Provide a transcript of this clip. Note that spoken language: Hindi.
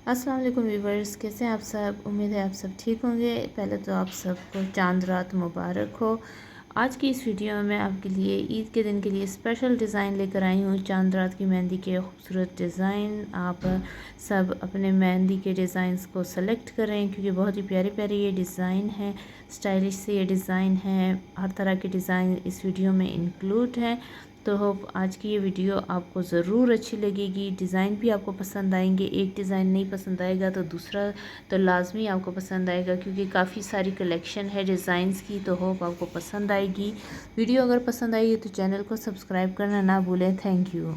अस्सलाम वालेकुम व्यूवर्स, कैसे हैं आप सब। उम्मीद है आप सब ठीक होंगे। पहले तो आप सबको चांद रात मुबारक हो। आज की इस वीडियो में मैं आपके लिए ईद के दिन के लिए स्पेशल डिज़ाइन लेकर आई हूँ। चांद रात की मेहंदी के खूबसूरत डिज़ाइन। आप सब अपने मेहंदी के डिज़ाइंस को सेलेक्ट करें क्योंकि बहुत ही प्यारे प्यारे ये डिज़ाइन हैं। स्टाइलिश से ये डिज़ाइन हैं। हर तरह के डिज़ाइन इस वीडियो में इंक्लूड हैं। तो होप आज की ये वीडियो आपको ज़रूर अच्छी लगेगी। डिज़ाइन भी आपको पसंद आएंगे। एक डिज़ाइन नहीं पसंद आएगा तो दूसरा तो लाजमी आपको पसंद आएगा क्योंकि काफ़ी सारी कलेक्शन है डिज़ाइंस की। तो होप आपको पसंद आएगी। वीडियो अगर पसंद आई तो चैनल को सब्सक्राइब करना ना भूलें। Thank you.